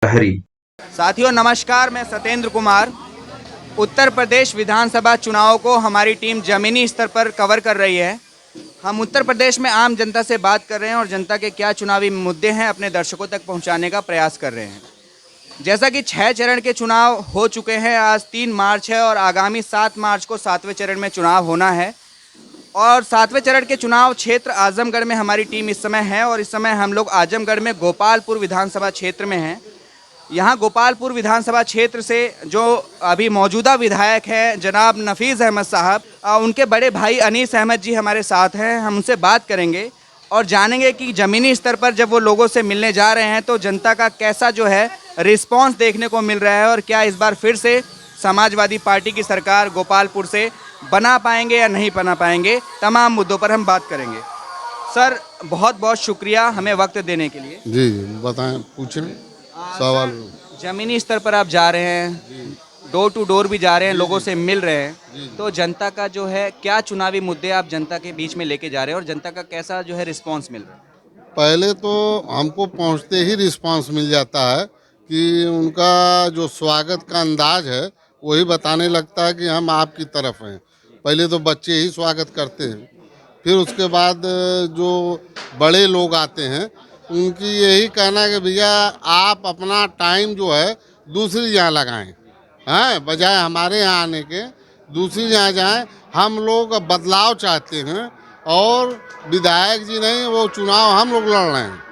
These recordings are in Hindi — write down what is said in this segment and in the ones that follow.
हरी। साथियों नमस्कार, मैं सत्येंद्र कुमार। उत्तर प्रदेश विधानसभा चुनाव को हमारी टीम ज़मीनी स्तर पर कवर कर रही है। हम उत्तर प्रदेश में आम जनता से बात कर रहे हैं और जनता के क्या चुनावी मुद्दे हैं अपने दर्शकों तक पहुंचाने का प्रयास कर रहे हैं। जैसा कि 6 चरण के चुनाव हो चुके हैं, आज 3 मार्च है और आगामी 7 मार्च को 7वें चरण में चुनाव होना है। और 7वें चरण के चुनाव क्षेत्र आजमगढ़ में हमारी टीम इस समय है और इस समय हम लोग आजमगढ़ में गोपालपुर विधानसभा क्षेत्र में हैं। यहाँ गोपालपुर विधानसभा क्षेत्र से जो अभी मौजूदा विधायक हैं जनाब नफीज़ अहमद साहब, उनके बड़े भाई अनीस अहमद जी हमारे साथ हैं। हम उनसे बात करेंगे और जानेंगे कि ज़मीनी स्तर पर जब वो लोगों से मिलने जा रहे हैं तो जनता का कैसा जो है रिस्पांस देखने को मिल रहा है और क्या इस बार फिर से समाजवादी पार्टी की सरकार गोपालपुर से बना पाएंगे या नहीं बना पाएंगे, तमाम मुद्दों पर हम बात करेंगे। सर बहुत बहुत शुक्रिया हमें वक्त देने के लिए। जी बताएं, पूछें सवाल। जमीनी स्तर पर आप जा रहे हैं, डोर टू डोर भी जा रहे हैं, लोगों से मिल रहे हैं, तो जनता का जो है क्या चुनावी मुद्दे आप जनता के बीच में लेके जा रहे हैं और जनता का कैसा जो है रिस्पांस मिल रहा है? पहले तो हमको पहुंचते ही रिस्पांस मिल जाता है कि उनका जो स्वागत का अंदाज है वही बताने लगता है कि हम आपकी तरफ हैं। पहले तो बच्चे ही स्वागत करते हैं, फिर उसके बाद जो बड़े लोग आते हैं उनकी यही कहना है कि भैया आप अपना टाइम जो है दूसरी जगह लगाएं, हैं, बजाय हमारे यहाँ आने के दूसरी जगह जाएं। हम लोग बदलाव चाहते हैं और विधायक जी नहीं, वो चुनाव हम लोग लड़ रहे हैं।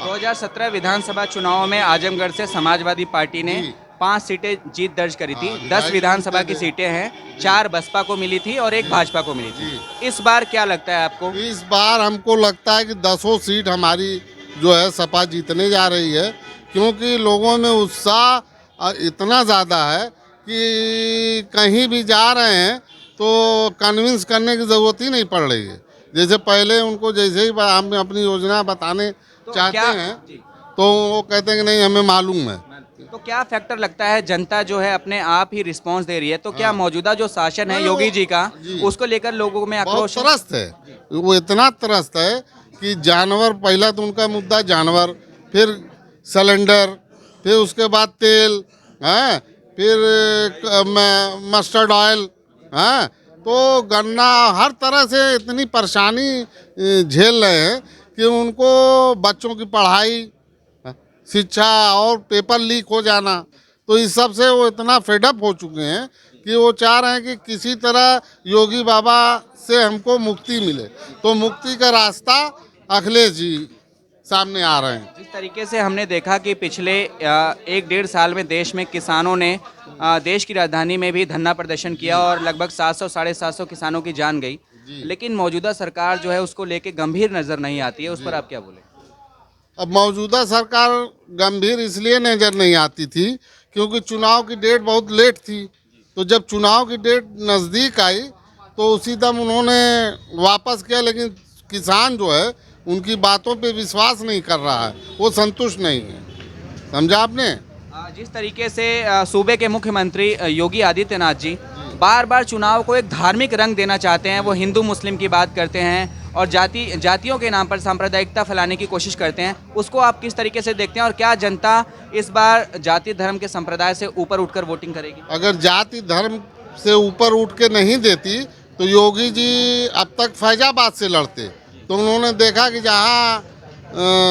2017 विधानसभा चुनाव में आजमगढ़ से समाजवादी पार्टी ने 5 सीटें जीत दर्ज करी थी। 10 विधानसभा की सीटें हैं, 4 बसपा को मिली थी और 1 भाजपा को मिली थी। इस बार क्या लगता है आपको? इस बार हमको लगता है कि 10 सीट हमारी जो है सपा जीतने जा रही है, क्योंकि लोगों में उत्साह इतना ज़्यादा है कि कहीं भी जा रहे हैं तो कन्विंस करने की ज़रूरत ही नहीं पड़ रही है। जैसे पहले उनको जैसे ही हम अपनी योजना बताने चाहते हैं तो वो कहते हैं कि नहीं हमें मालूम है। तो क्या फैक्टर लगता है जनता जो है अपने आप ही रिस्पांस दे रही है, तो क्या मौजूदा जो शासन है योगी जी का उसको लेकर लोगों में आक्रोश? बहुत त्रस्त है, वो इतना त्रस्त है कि जानवर, पहला तो उनका मुद्दा जानवर, फिर सिलेंडर, फिर उसके बाद तेल, हैं, फिर मस्टर्ड ऑयल, हैं, तो गन्ना, हर तरह से इतनी परेशानी झेल रहे हैं कि उनको बच्चों की पढ़ाई, शिक्षा और पेपर लीक हो जाना, तो इस सब से वो इतना फेडअप हो चुके हैं कि वो चाह रहे हैं कि किसी तरह योगी बाबा से हमको मुक्ति मिले। तो मुक्ति का रास्ता अखिलेश जी सामने आ रहे हैं। जिस तरीके से हमने देखा कि पिछले 1-1.5 साल में देश में किसानों ने देश की राजधानी में भी धरना प्रदर्शन किया और लगभग 700 साढ़े 700 किसानों की जान गई, लेकिन मौजूदा सरकार जो है उसको लेके गंभीर नज़र नहीं आती है। उस पर आप क्या बोले? अब मौजूदा सरकार गंभीर इसलिए नज़र नहीं आती थी क्योंकि चुनाव की डेट बहुत लेट थी। तो जब चुनाव की डेट नज़दीक आई तो उसी दम उन्होंने वापस किया, लेकिन किसान जो है उनकी बातों पे विश्वास नहीं कर रहा है, वो संतुष्ट नहीं है। समझा आपने? जिस तरीके से सूबे के मुख्यमंत्री योगी आदित्यनाथ जी बार बार चुनाव को एक धार्मिक रंग देना चाहते हैं, वो हिंदू मुस्लिम की बात करते हैं और जातियों के नाम पर सांप्रदायिकता फैलाने की कोशिश करते हैं, उसको आप किस तरीके से देखते हैं और क्या जनता इस बार जाति धर्म के संप्रदाय से ऊपर उठकर वोटिंग करेगी? अगर जाति धर्म से ऊपर उठ के नहीं देती तो योगी जी अब तक फैजाबाद से लड़ते। तो उन्होंने देखा कि जहाँ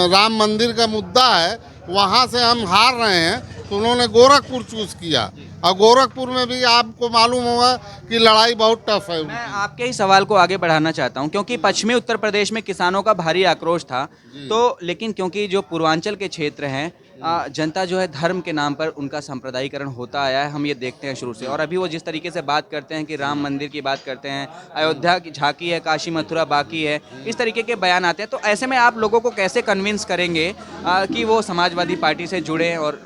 राम मंदिर का मुद्दा है वहाँ से हम हार रहे हैं, तो उन्होंने गोरखपुर चूज किया और गोरखपुर में भी आपको मालूम होगा कि लड़ाई बहुत टफ है। मैं आपके ही सवाल को आगे बढ़ाना चाहता हूं, क्योंकि पश्चिमी उत्तर प्रदेश में किसानों का भारी आक्रोश था, तो लेकिन क्योंकि जो पूर्वांचल के क्षेत्र हैं जनता जो है धर्म के नाम पर उनका सांप्रदायिकरण होता आया है, हम ये देखते हैं शुरू से। और अभी वो जिस तरीके से बात करते हैं कि राम मंदिर की बात करते हैं, अयोध्या की झांकी है, काशी मथुरा बाकी है, इस तरीके के बयान आते हैं, तो ऐसे में आप लोगों को कैसे कन्विंस करेंगे कि वो समाजवादी पार्टी से जुड़ें और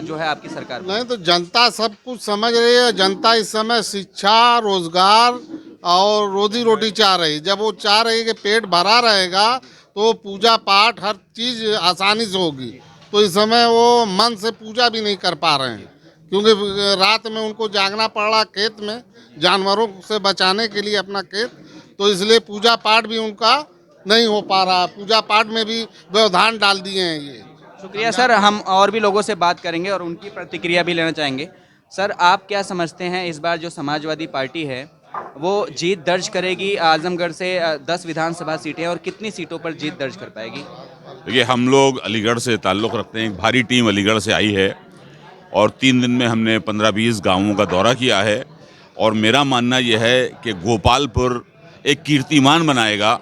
जो है आपकी सरकार? नहीं तो जनता सब कुछ समझ रही है। जनता इस समय शिक्षा, रोजगार और रोजी रोटी चाह रही। जब वो चाह रही है कि पेट भरा रहेगा तो पूजा पाठ हर चीज़ आसानी से होगी। तो इस समय वो मन से पूजा भी नहीं कर पा रहे हैं, क्योंकि रात में उनको जागना पड़ रहा खेत में जानवरों से बचाने के लिए अपना खेत, तो इसलिए पूजा पाठ भी उनका नहीं हो पा रहा। पूजा पाठ में भी व्यवधान डाल दिए हैं ये। शुक्रिया सर। हम और भी लोगों से बात करेंगे और उनकी प्रतिक्रिया भी लेना चाहेंगे। सर, आप क्या समझते हैं इस बार जो समाजवादी पार्टी है वो जीत दर्ज करेगी आजमगढ़ से 10 विधानसभा सीटें, और कितनी सीटों पर जीत दर्ज कर पाएगी? देखिए, हम लोग अलीगढ़ से ताल्लुक़ रखते हैं। एक भारी टीम अलीगढ़ से आई है और 3 दिन में हमने 15-20 गांवों का दौरा किया है। और मेरा मानना यह है कि गोपालपुर एक कीर्तिमान बनाएगा।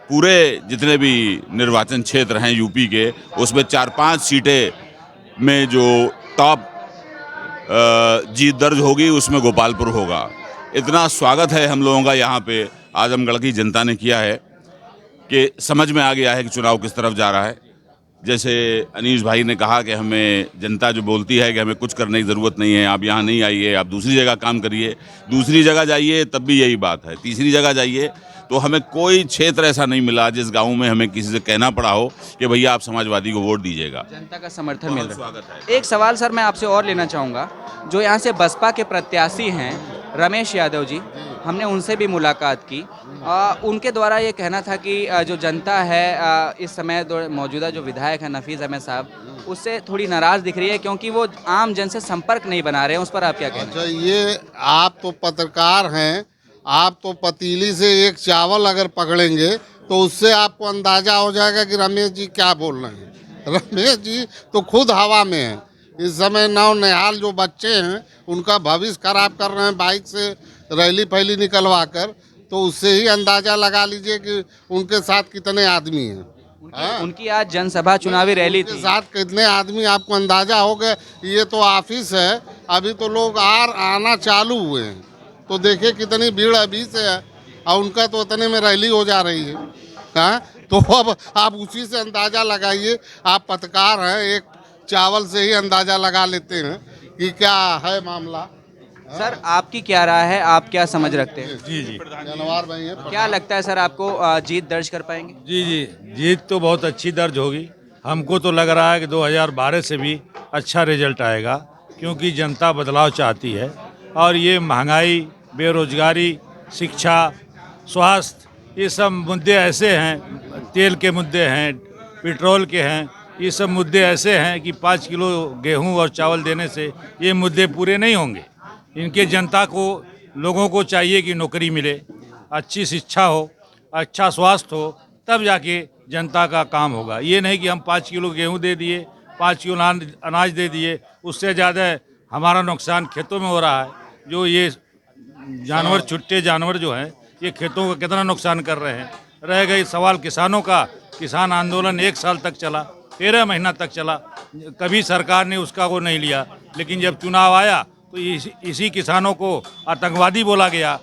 पूरे जितने भी निर्वाचन क्षेत्र हैं यूपी के, उसमें 4-5 सीटें में जो टॉप जीत दर्ज होगी उसमें गोपालपुर होगा। इतना स्वागत है हम लोगों का यहाँ पे आजमगढ़ की जनता ने किया है कि समझ में आ गया है कि चुनाव किस तरफ जा रहा है। जैसे अनीश भाई ने कहा कि हमें जनता जो बोलती है कि हमें कुछ करने की ज़रूरत नहीं है, आप यहाँ नहीं आइए, आप दूसरी जगह काम करिए, दूसरी जगह जाइए तब भी यही बात है, तीसरी जगह जाइए। तो हमें कोई क्षेत्र ऐसा नहीं मिला जिस गांव में हमें किसी से कहना पड़ा हो कि भैया आप समाजवादी को वोट दीजिएगा। जनता का समर्थन मिल रहा स्वागत है। है। एक सवाल सर मैं आपसे और लेना चाहूँगा, जो यहाँ से बसपा के प्रत्याशी हैं रमेश यादव जी, हमने उनसे भी मुलाकात की। उनके द्वारा ये कहना था कि जो जनता है इस समय मौजूदा जो विधायक है नफीस अहमद साहब, उससे थोड़ी नाराज़ दिख रही है क्योंकि वो आम जन से संपर्क नहीं बना रहे हैं। उस पर आप क्या कहना अच्छा, ये आप तो पत्रकार हैं, आप तो पतीली से एक चावल अगर पकड़ेंगे तो उससे आपको अंदाजा हो जाएगा कि रमेश जी क्या बोल रहे हैं। रमेश जी तो खुद हवा में हैं। इस समय नौ निहाल जो बच्चे हैं उनका भविष्य खराब कर रहे हैं बाइक से रैली फैली निकलवा कर, तो उससे ही अंदाजा लगा लीजिए कि उनके साथ कितने आदमी हैं। उनकी आज जनसभा चुनावी रैली उनके थी। साथ कितने आदमी आपको अंदाजा हो गया। ये तो ऑफिस है, अभी तो लोग आना चालू हुए हैं, तो देखिए कितनी भीड़ अभी से है और उनका तो उतने में रैली हो जा रही है। हाँ, तो अब आप उसी से अंदाजा लगाइए। आप पत्रकार हैं, एक चावल से ही अंदाजा लगा लेते हैं कि क्या है मामला। सर, आपकी क्या राय है, आप क्या समझ रखते हैं? जी जी जानवर भाई हैं। क्या लगता है सर आपको जीत दर्ज कर पाएंगे? जी जी जीत तो बहुत अच्छी दर्ज होगी। हमको तो लग रहा है कि 2012 से भी अच्छा रिजल्ट आएगा, क्योंकि जनता बदलाव चाहती है। और ये महंगाई, बेरोजगारी, शिक्षा, स्वास्थ्य, ये सब मुद्दे ऐसे हैं, तेल के मुद्दे हैं, पेट्रोल के हैं, ये सब मुद्दे ऐसे हैं कि 5 किलो गेहूं और चावल देने से ये मुद्दे पूरे नहीं होंगे। इनके जनता को, लोगों को चाहिए कि नौकरी मिले, अच्छी शिक्षा हो, अच्छा स्वास्थ्य हो, तब जाके जनता का काम होगा। ये नहीं कि हम 5 किलो गेहूं दे दिए, 5 किलो अनाज दे दिए, उससे ज़्यादा हमारा नुकसान खेतों में हो रहा है। जो ये जानवर, छुट्टे जानवर जो हैं, ये खेतों का कितना नुकसान कर रहे हैं। रह गई सवाल किसानों का, किसान आंदोलन 1 साल तक चला, 13 महीना तक चला, कभी सरकार ने उसका वो नहीं लिया। लेकिन जब चुनाव आया तो इसी किसानों को आतंकवादी बोला गया,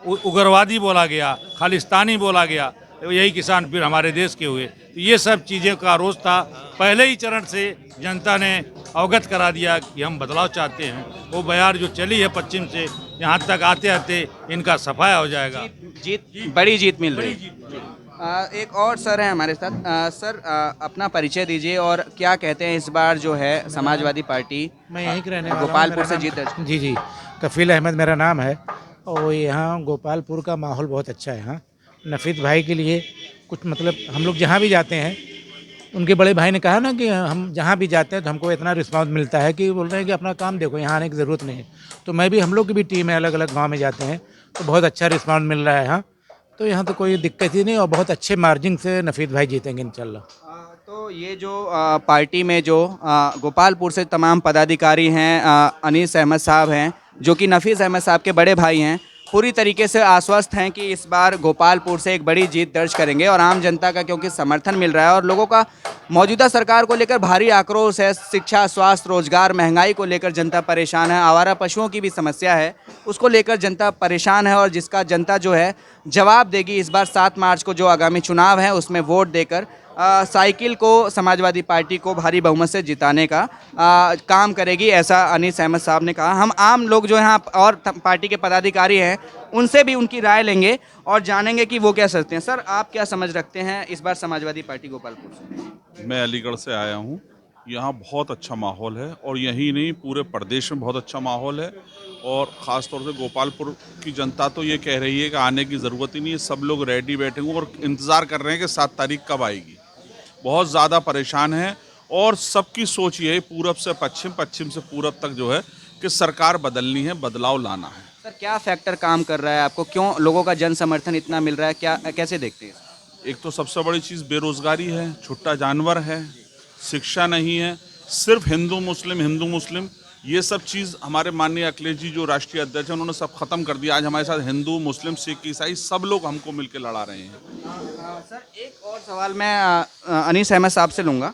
उग्रवादी बोला गया, खालिस्तानी बोला गया। यही किसान फिर हमारे देश के हुए। तो ये सब चीज़ें का रोष था। पहले ही चरण से जनता ने अवगत करा दिया कि हम बदलाव चाहते हैं। वो बयार जो चली है पश्चिम से, यहाँ तक आते आते इनका सफाया हो जाएगा। बड़ी जीत मिल रही है। एक और सर हैं हमारे साथ। सर, अपना परिचय दीजिए और क्या कहते हैं इस बार जो है समाजवादी पार्टी मैं यहीं के रहने वाला हूं। गोपालपुर मेरा से नाम- जीत दर्ज। जी जी, कफील अहमद मेरा नाम है। और यहाँ गोपालपुर का माहौल बहुत अच्छा है। यहाँ नफीस भाई के लिए कुछ मतलब, हम लोग जहाँ भी जाते हैं, उनके बड़े भाई ने कहा ना कि हम जहाँ भी जाते हैं तो हमको इतना रिस्पांस मिलता है कि बोल रहे हैं कि अपना काम देखो, यहाँ आने की ज़रूरत नहीं है। तो मैं भी, हम लोग की भी टीम है, अलग अलग गांव में जाते हैं तो बहुत अच्छा रिस्पांस मिल रहा है यहाँ। तो यहाँ तो कोई दिक्कत ही नहीं, और बहुत अच्छे मार्जिन से नफीस भाई जीतेंगे इंशाल्लाह। तो ये जो पार्टी में जो गोपालपुर से तमाम पदाधिकारी हैं, अनीस अहमद साहब हैं जो कि नफीस अहमद साहब के बड़े भाई हैं, पूरी तरीके से आश्वस्त हैं कि इस बार गोपालपुर से एक बड़ी जीत दर्ज करेंगे। और आम जनता का क्योंकि समर्थन मिल रहा है और लोगों का मौजूदा सरकार को लेकर भारी आक्रोश है, शिक्षा, स्वास्थ्य, रोजगार, महंगाई को लेकर जनता परेशान है, आवारा पशुओं की भी समस्या है, उसको लेकर जनता परेशान है। और जिसका जनता जो है जवाब देगी इस बार 7 मार्च को जो आगामी चुनाव है उसमें वोट देकर साइकिल को समाजवादी पार्टी को भारी बहुमत से जिताने का काम करेगी, ऐसा अनीस अहमद साहब ने कहा। हम आम लोग जो यहाँ और पार्टी के पदाधिकारी हैं उनसे भी उनकी राय लेंगे और जानेंगे कि वो क्या सोचते हैं। सर, आप क्या समझ रखते हैं इस बार समाजवादी पार्टी गोपालपुर से? मैं अलीगढ़ से आया हूँ। यहाँ बहुत अच्छा माहौल है और यही नहीं, पूरे प्रदेश में बहुत अच्छा माहौल है। और ख़ास तौर से गोपालपुर की जनता तो ये कह रही है कि आने की ज़रूरत ही नहीं है, सब लोग रेडी बैठे हुए और इंतज़ार कर रहे हैं कि 7 तारीख कब आएगी। बहुत ज़्यादा परेशान हैं और सबकी सोच ये है पूरब से पश्चिम, पश्चिम से पूरब तक जो है कि सरकार बदलनी है, बदलाव लाना है। सर क्या फैक्टर काम कर रहा है आपको, क्यों लोगों का जन समर्थन इतना मिल रहा है, क्या कैसे देखते हैं? एक तो सबसे बड़ी चीज़ बेरोजगारी है, छुट्टा जानवर है, शिक्षा नहीं है, सिर्फ हिंदू मुस्लिम ये सब चीज़ हमारे माननीय अखिलेश जी जो राष्ट्रीय अध्यक्ष हैं उन्होंने सब खत्म कर दिया। आज हमारे साथ हिंदू, मुस्लिम, सिख, ईसाई सब लोग हमको मिलकर लड़ा रहे हैं। सर एक और सवाल मैं अनीस अहमद साहब से लूँगा।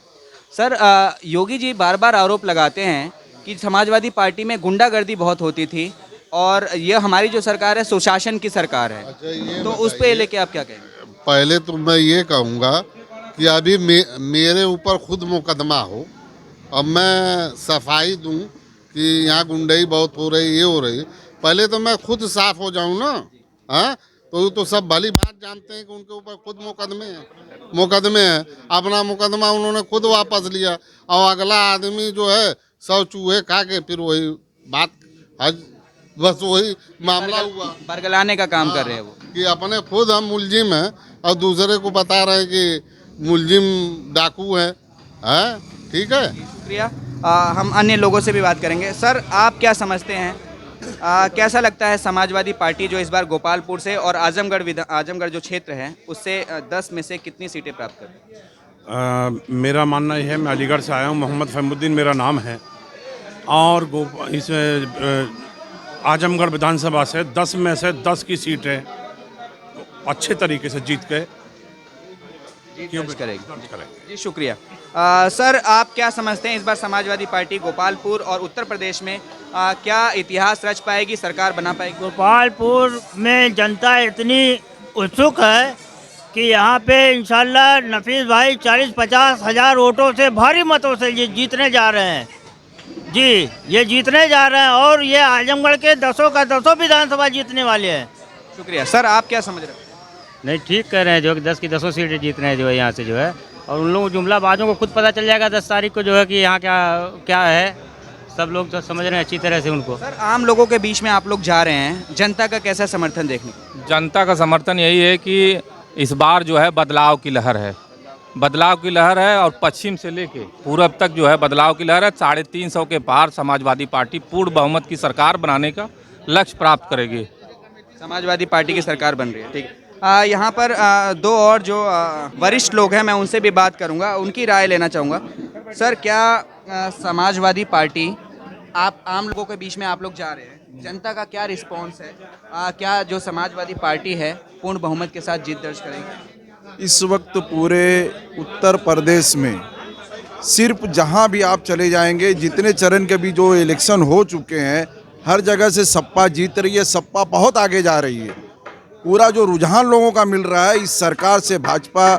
सर योगी जी बार बार आरोप लगाते हैं कि समाजवादी पार्टी में गुंडागर्दी बहुत होती थी और ये हमारी जो सरकार है सुशासन की सरकार है। अच्छा, ये तो उस पे लेके आप क्या कहेंगे? पहले तो मैं ये कहूँगा कि अभी मेरे ऊपर खुद मुकदमा हो, अब मैं सफाई दूं कि यहाँ गुंडई बहुत हो रही, ये हो रही, पहले तो मैं खुद साफ हो जाऊं ना। हाँ, तो सब भली बात जानते हैं कि उनके ऊपर खुद मुकदमे हैं। अपना मुकदमा उन्होंने खुद वापस लिया और अगला आदमी जो है 100 चूहे खा के फिर वही बात, बस वही मामला हुआ बरगलाने का काम कर रहे हैं वो। कि अपने खुद हम मुलजिम हैं और दूसरे को बता रहे हैं कि मुलजिम डाकू है। ठीक है, शुक्रिया। हम अन्य लोगों से भी बात करेंगे। सर आप क्या समझते हैं, कैसा लगता है समाजवादी पार्टी जो इस बार गोपालपुर से और आजमगढ़ जो क्षेत्र है उससे 10 में से कितनी सीटें प्राप्त कर रही है? मेरा मानना यह है, मैं अलीगढ़ से आया हूँ, मोहम्मद फहमुद्दीन मेरा नाम है, और इस आजमगढ़ विधानसभा से 10 में से 10 की सीटें अच्छे तरीके से जीत के दर्ज करेगी। जी शुक्रिया। सर आप क्या समझते हैं इस बार समाजवादी पार्टी गोपालपुर और उत्तर प्रदेश में क्या इतिहास रच पाएगी, सरकार बना पाएगी? गोपालपुर में जनता इतनी उत्सुक है कि यहाँ पे इंशाल्लाह नफीस भाई 40-50 हज़ार वोटों से, भारी मतों से ये जीतने जा रहे हैं। जी ये जीतने जा रहे हैं और ये आजमगढ़ के 10 का 10 विधानसभा जीतने वाले हैं। शुक्रिया। सर आप क्या समझ रहे हैं? नहीं ठीक कह रहे हैं, जो कि 10 की 10 सीटें जीत रहे हैं जो है यहाँ से जो है, और उन लोगों जुमलाबाजों को खुद पता चल जाएगा 10 तारीख को जो है कि यहाँ क्या क्या है। सब लोग तो समझ रहे हैं अच्छी तरह से उनको। सर आम लोगों के बीच में आप लोग जा रहे हैं, जनता का कैसा समर्थन देखने को? जनता का समर्थन यही है कि इस बार जो है बदलाव की लहर है, बदलाव की लहर है और पश्चिम से लेके पूरब तक जो है बदलाव की लहर है। 350 के पार समाजवादी पार्टी पूर्ण बहुमत की सरकार बनाने का लक्ष्य प्राप्त करेगी। समाजवादी पार्टी की सरकार बन रही है, ठीक है। यहाँ पर दो और जो वरिष्ठ लोग हैं मैं उनसे भी बात करूँगा, उनकी राय लेना चाहूँगा। सर क्या समाजवादी पार्टी, आप आम लोगों के बीच में आप लोग जा रहे हैं, जनता का क्या रिस्पॉन्स है? क्या जो समाजवादी पार्टी है पूर्ण बहुमत के साथ जीत दर्ज करेगी? इस वक्त पूरे उत्तर प्रदेश में सिर्फ जहां भी आप चले जाएंगे, जितने चरण के भी जो इलेक्शन हो चुके हैं, हर जगह से सपा जीत रही है, सपा बहुत आगे जा रही है। पूरा जो रुझान लोगों का मिल रहा है इस सरकार से, भाजपा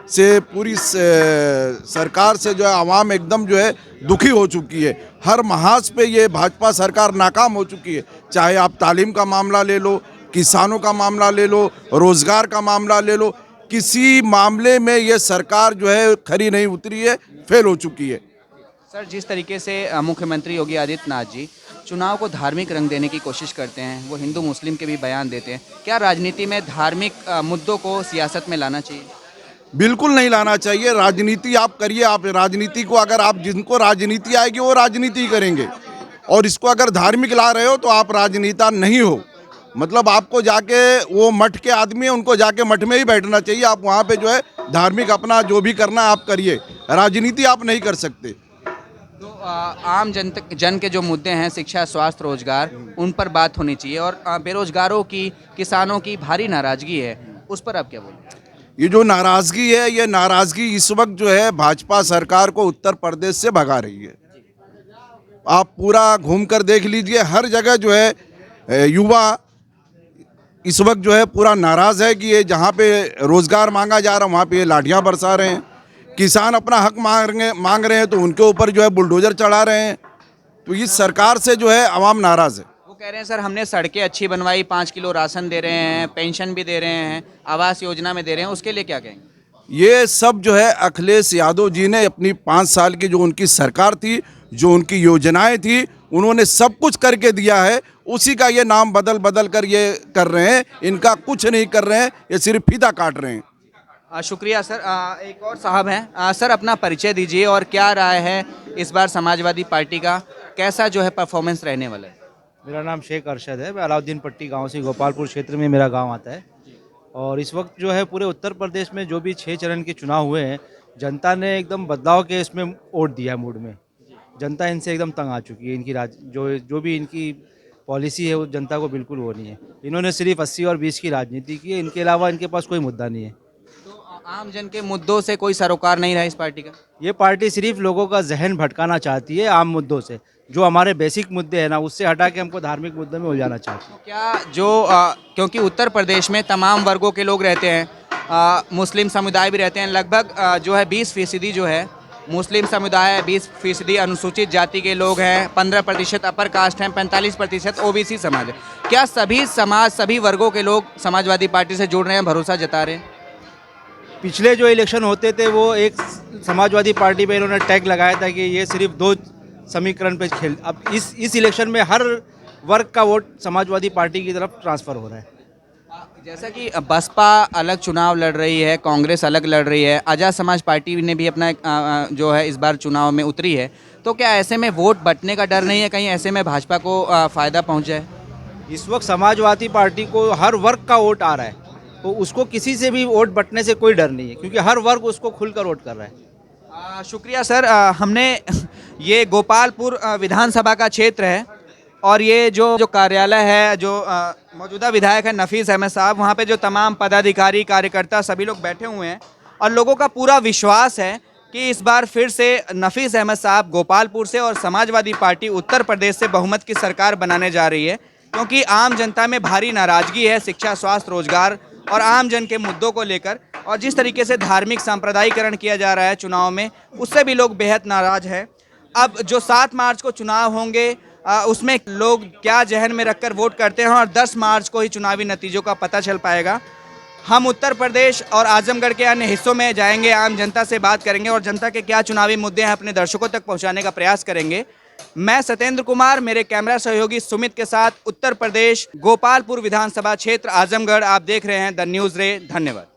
से, पूरी सरकार से जो है आवाम एकदम जो है दुखी हो चुकी है। हर महाज पे ये भाजपा सरकार नाकाम हो चुकी है। चाहे आप तालीम का मामला ले लो, किसानों का मामला ले लो, रोजगार का मामला ले लो, किसी मामले में ये सरकार जो है खरी नहीं उतरी है, फेल हो चुकी है। सर जिस तरीके से मुख्यमंत्री योगी आदित्यनाथ जी चुनाव को धार्मिक रंग देने की कोशिश करते हैं, वो हिंदू मुस्लिम के भी बयान देते हैं, क्या राजनीति में धार्मिक मुद्दों को सियासत में लाना चाहिए? बिल्कुल नहीं लाना चाहिए। राजनीति आप करिए, आप राजनीति को, अगर आप जिनको राजनीति आएगी वो राजनीति करेंगे, और इसको अगर धार्मिक ला रहे हो तो आप राजनेता नहीं हो। मतलब आपको जाके वो मठ के आदमी है, उनको जाके मठ में ही बैठना चाहिए। आप वहाँ पे जो है धार्मिक अपना जो भी करना आप करिए, राजनीति आप नहीं कर सकते। तो आम जन के जो मुद्दे हैं, शिक्षा, स्वास्थ्य, रोजगार, उन पर बात होनी चाहिए, और बेरोजगारों की, किसानों की भारी नाराजगी है, उस पर आप क्या बोलें? ये जो नाराज़गी है, ये नाराज़गी इस वक्त जो है भाजपा सरकार को उत्तर प्रदेश से भगा रही है। आप पूरा घूम कर देख लीजिए, हर जगह जो है युवा इस वक्त जो है पूरा नाराज़ है कि ये जहाँ पे रोज़गार मांगा जा रहा है वहाँ पे ये लाठियाँ बरसा रहे हैं। किसान अपना हक मांग रहे हैं तो उनके ऊपर जो है बुलडोजर चढ़ा रहे हैं। तो इस सरकार से जो है आवाम नाराज़ है। वो कह रहे हैं सर हमने सड़कें अच्छी बनवाई, 5 किलो राशन दे रहे हैं, पेंशन भी दे रहे हैं, आवास योजना में दे रहे हैं, उसके लिए क्या कहेंगे? ये सब जो है अखिलेश यादव जी ने अपनी 5 साल की जो उनकी सरकार थी, जो उनकी योजनाएं थी, उन्होंने सब कुछ करके दिया है। उसी का ये नाम बदल कर ये कर रहे हैं। इनका कुछ नहीं कर रहे हैं, ये सिर्फ फीता काट रहे हैं। शुक्रिया सर। एक और साहब हैं। सर अपना परिचय दीजिए और क्या राय है इस बार समाजवादी पार्टी का, कैसा जो है परफॉर्मेंस रहने वाला है? मेरा नाम शेख अरशद है। मैं अलाउद्दीन पट्टी गांव से, गोपालपुर क्षेत्र में मेरा गांव आता है। और इस वक्त जो है पूरे उत्तर प्रदेश में जो भी 6 चरण के चुनाव हुए हैं, जनता ने एकदम बदलाव के इसमें वोट दिया है मूड में। जनता इनसे एकदम तंग आ चुकी है। इनकी जो भी इनकी पॉलिसी है वो जनता को बिल्कुल वो नहीं है। इन्होंने सिर्फ 80 और 20 की राजनीति की है, इनके अलावा इनके पास कोई मुद्दा नहीं है। तो आम जन के मुद्दों से कोई सरोकार नहीं रहा इस पार्टी का? ये पार्टी सिर्फ लोगों का जहन भटकाना चाहती है आम मुद्दों से। जो हमारे बेसिक मुद्दे हैं ना, उससे हटा के हमको धार्मिक मुद्दों में उलझाना चाहती है। क्या क्योंकि उत्तर प्रदेश में तमाम वर्गों के लोग रहते हैं, मुस्लिम समुदाय भी रहते हैं, लगभग जो है 20% जो है मुस्लिम समुदाय है, 20% अनुसूचित जाति के लोग हैं, 15% अपर कास्ट हैं, 45% ओबीसी समाज है। क्या सभी वर्गों के लोग समाजवादी पार्टी से जुड़ रहे हैं, भरोसा जता रहे हैं? पिछले जो इलेक्शन होते थे वो एक समाजवादी पार्टी पे इन्होंने टैग लगाया था कि ये सिर्फ 2 समीकरण पे खेल। अब इस इलेक्शन में हर वर्ग का वोट समाजवादी पार्टी की तरफ ट्रांसफ़र हो रहा है। जैसा कि बसपा अलग चुनाव लड़ रही है, कांग्रेस अलग लड़ रही है, आज़ाद समाज पार्टी ने भी अपना जो है इस बार चुनाव में उतरी है, तो क्या ऐसे में वोट बंटने का डर नहीं है, कहीं ऐसे में भाजपा को फ़ायदा पहुंच जाए? इस वक्त समाजवादी पार्टी को हर वर्ग का वोट आ रहा है, तो उसको किसी से भी वोट बंटने से कोई डर नहीं है, क्योंकि हर वर्ग उसको खुलकर वोट कर रहा है। शुक्रिया सर। हमने ये गोपालपुर विधानसभा का क्षेत्र है और ये जो कार्यालय है, जो मौजूदा विधायक है नफीस अहमद साहब, वहाँ पे जो तमाम पदाधिकारी कार्यकर्ता सभी लोग बैठे हुए हैं और लोगों का पूरा विश्वास है कि इस बार फिर से नफीस अहमद साहब गोपालपुर से और समाजवादी पार्टी उत्तर प्रदेश से बहुमत की सरकार बनाने जा रही है, क्योंकि आम जनता में भारी नाराज़गी है शिक्षा, स्वास्थ्य, रोजगार और आम जन के मुद्दों को लेकर। और जिस तरीके से धार्मिक सांप्रदायिकरण किया जा रहा है चुनाव में, उससे भी लोग बेहद नाराज़ हैं। अब जो 7 मार्च को चुनाव होंगे, उसमें लोग क्या जहन में रखकर वोट करते हैं और 10 मार्च को ही चुनावी नतीजों का पता चल पाएगा। हम उत्तर प्रदेश और आजमगढ़ के अन्य हिस्सों में जाएंगे, आम जनता से बात करेंगे और जनता के क्या चुनावी मुद्दे हैं अपने दर्शकों तक पहुंचाने का प्रयास करेंगे। मैं सत्येंद्र कुमार, मेरे कैमरा सहयोगी सुमित के साथ उत्तर प्रदेश गोपालपुर विधानसभा क्षेत्र आजमगढ़। आप देख रहे हैं द न्यूज़ रे। धन्यवाद।